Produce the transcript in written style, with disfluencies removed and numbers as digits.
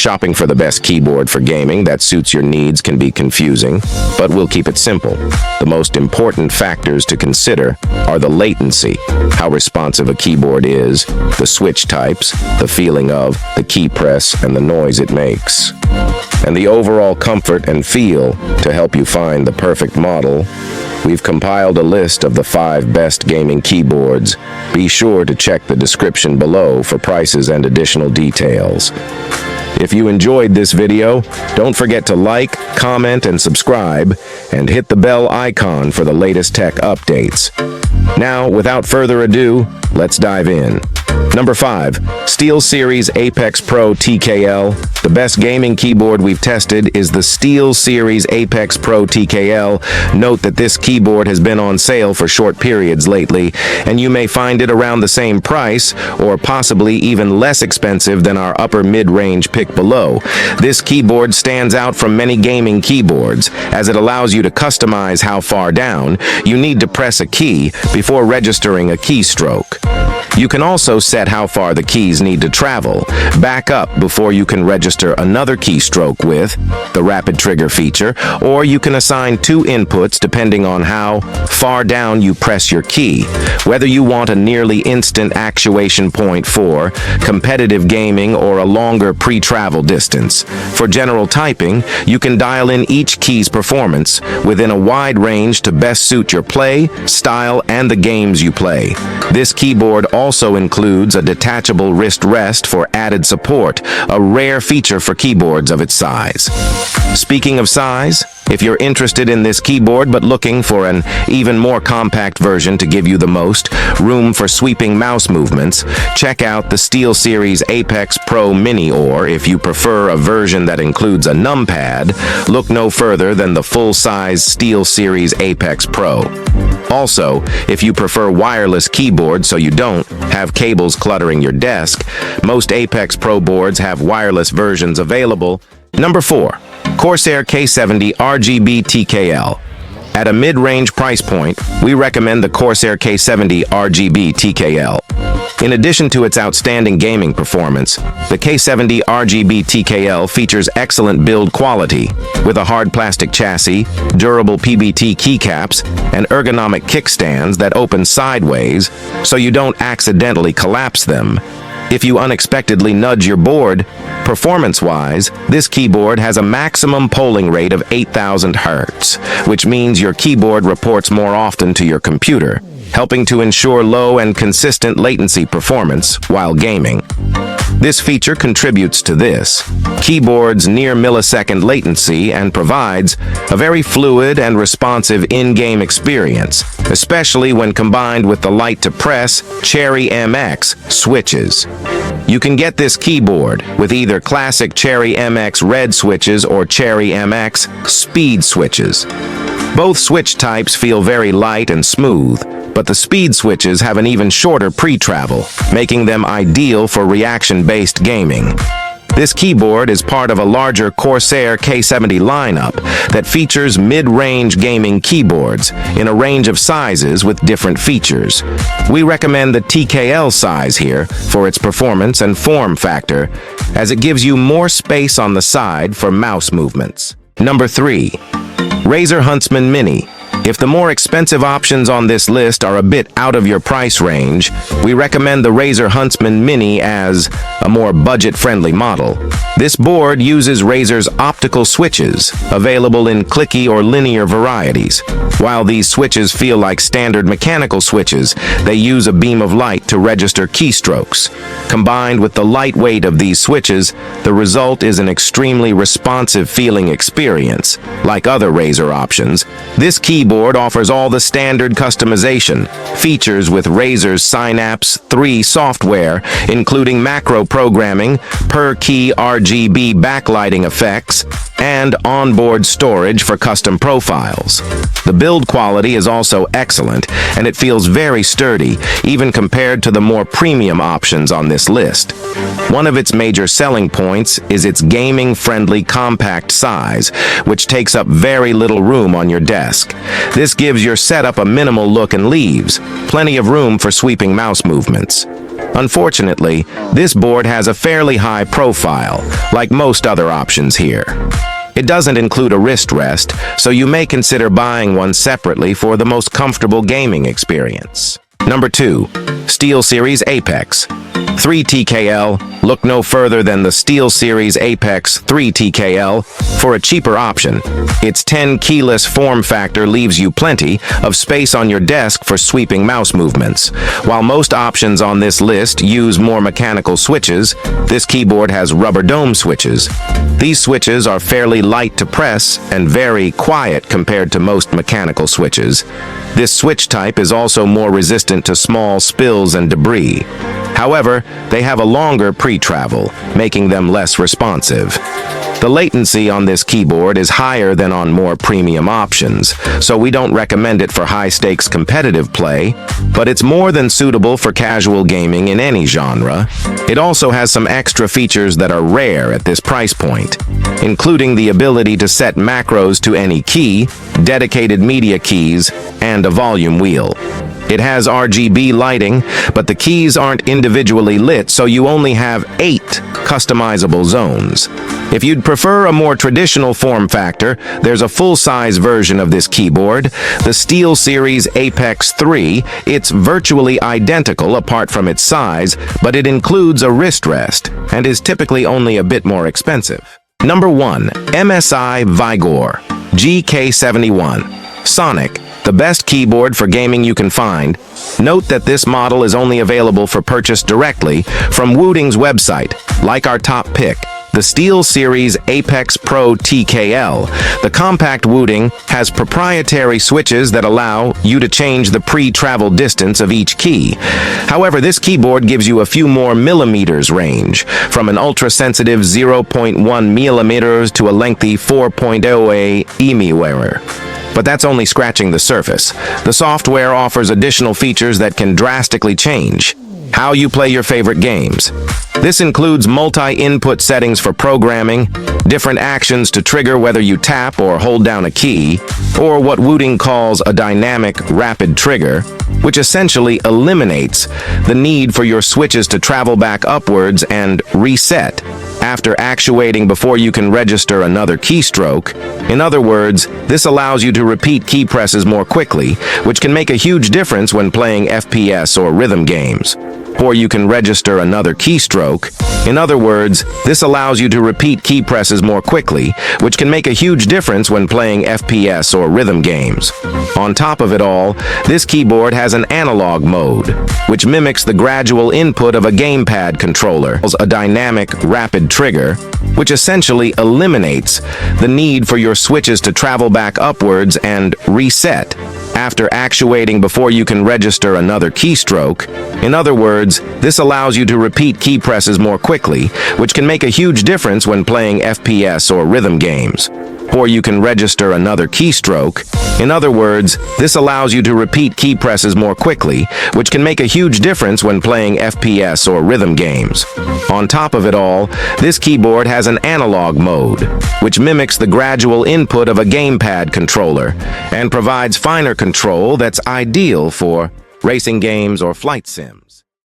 Shopping for the best keyboard for gaming that suits your needs can be confusing, but we'll keep it simple. The most important factors to consider are the latency, how responsive a keyboard is, the switch types, the feeling of the key press, and the noise it makes, and the overall comfort and feel. To help you find the perfect model, we've compiled a list of the 5 best gaming keyboards. Be sure to check the description below for prices and additional details. If you enjoyed this video, don't forget to like, comment, and subscribe, and hit the bell icon for the latest tech updates. Now, without further ado, let's dive in. Number 5. SteelSeries Apex Pro TKL. The best gaming keyboard we've tested is the SteelSeries Apex Pro TKL. Note that this keyboard has been on sale for short periods lately, and you may find it around the same price, or possibly even less expensive than our upper mid-range pick below. This keyboard stands out from many gaming keyboards, as it allows you to customize how far down you need to press a key before registering a keystroke. You can also set how far the keys need to travel back up before you can register another keystroke with the rapid trigger feature, or you can assign 2 inputs depending on how far down you press your key, whether you want a nearly instant actuation point for competitive gaming or a longer pre-travel distance. For general typing, you can dial in each key's performance within a wide range to best suit your play, style, and the games you play. This keyboard also includes a detachable wrist rest for added support, a rare feature for keyboards of its size. Speaking of size, if you're interested in this keyboard but looking for an even more compact version to give you the most room for sweeping mouse movements, check out the SteelSeries Apex Pro Mini, or if you prefer a version that includes a numpad, look no further than the full-size SteelSeries Apex Pro. Also, if you prefer wireless keyboards so you don't have cables cluttering your desk, most Apex Pro boards have wireless versions available. Number 4. Corsair K70 RGB TKL. At a mid-range price point, we recommend the Corsair K70 RGB TKL. In addition to its outstanding gaming performance, the K70 RGB TKL features excellent build quality, with a hard plastic chassis, durable PBT keycaps, and ergonomic kickstands that open sideways so you don't accidentally collapse them if you unexpectedly nudge your board. Performance-wise, this keyboard has a maximum polling rate of 8,000 Hz, which means your keyboard reports more often to your computer, helping to ensure low and consistent latency performance while gaming. This feature contributes to this keyboard's near millisecond latency and provides a very fluid and responsive in-game experience, especially when combined with the light-to-press Cherry MX switches. You can get this keyboard with either classic Cherry MX red switches or Cherry MX speed switches. Both switch types feel very light and smooth, but the speed switches have an even shorter pre-travel, making them ideal for reaction-based gaming. This keyboard is part of a larger Corsair K70 lineup that features mid-range gaming keyboards in a range of sizes with different features. We recommend the TKL size here for its performance and form factor, as it gives you more space on the side for mouse movements. Number 3. Razer Huntsman Mini. If the more expensive options on this list are a bit out of your price range, we recommend the Razer Huntsman Mini as a more budget-friendly model. This board uses Razer's optical switches, available in clicky or linear varieties. While these switches feel like standard mechanical switches, they use a beam of light to register keystrokes. Combined with the light weight of these switches, the result is an extremely responsive feeling experience. Like other Razer options, this keyboard offers all the standard customization features with Razer's Synapse 3 software, including macro programming, per-key RGB backlighting effects, and onboard storage for custom profiles. The build quality is also excellent, and it feels very sturdy, even compared to the more premium options on this list. One of its major selling points is its gaming-friendly compact size, which takes up very little room on your desk. This gives your setup a minimal look and leaves plenty of room for sweeping mouse movements. Unfortunately, this board has a fairly high profile, like most other options here. It doesn't include a wrist rest, so you may consider buying one separately for the most comfortable gaming experience. Number 2. SteelSeries Apex 3 TKL. Look no further than the SteelSeries Apex 3 TKL for a cheaper option. Its 10 keyless form factor leaves you plenty of space on your desk for sweeping mouse movements. While most options on this list use more mechanical switches, this keyboard has rubber dome switches. These switches are fairly light to press and very quiet compared to most mechanical switches. This switch type is also more resistant to small spills and debris. However, they have a longer pre-travel, making them less responsive. The latency on this keyboard is higher than on more premium options, so we don't recommend it for high-stakes competitive play, but it's more than suitable for casual gaming in any genre. It also has some extra features that are rare at this price point, including the ability to set macros to any key, dedicated media keys, and a volume wheel. It has RGB lighting, but the keys aren't individually lit, so you only have 8 customizable zones. If you'd prefer a more traditional form factor, there's a full-size version of this keyboard, the SteelSeries Apex 3. It's virtually identical apart from its size, but it includes a wrist rest and is typically only a bit more expensive. Number 1. MSI Vigor GK71 Sonic, the best keyboard for gaming you can find. Note that this model is only available for purchase directly from Wooting's website, like our top pick, the SteelSeries Apex Pro TKL. The compact Wooting has proprietary switches that allow you to change the pre-travel distance of each key. However, this keyboard gives you a few more millimeters range, from an ultra-sensitive 0.1 millimeters to a lengthy 4.0 millimeter. But that's only scratching the surface. The software offers additional features that can drastically change how you play your favorite games. This includes multi-input settings for programming, different actions to trigger whether you tap or hold down a key, or what Wooting calls a dynamic rapid trigger, which essentially eliminates the need for your switches to travel back upwards and reset after actuating before you can register another keystroke. In other words, this allows you to repeat key presses more quickly, which can make a huge difference when playing FPS or rhythm games. Or you can register another keystroke. In other words, this allows you to repeat key presses more quickly, which can make a huge difference when playing FPS or rhythm games. On top of it all, this keyboard has an analog mode, which mimics the gradual input of a gamepad controller, a dynamic rapid trigger, which essentially eliminates the need for your switches to travel back upwards and reset after actuating before you can register another keystroke. In other words, this allows you to repeat key presses more quickly, which can make a huge difference when playing FPS or rhythm games. Or you can register another keystroke. In other words, this allows you to repeat key presses more quickly, which can make a huge difference when playing FPS or rhythm games. On top of it all, this keyboard has an analog mode, which mimics the gradual input of a gamepad controller and provides finer control that's ideal for racing games or flight sims.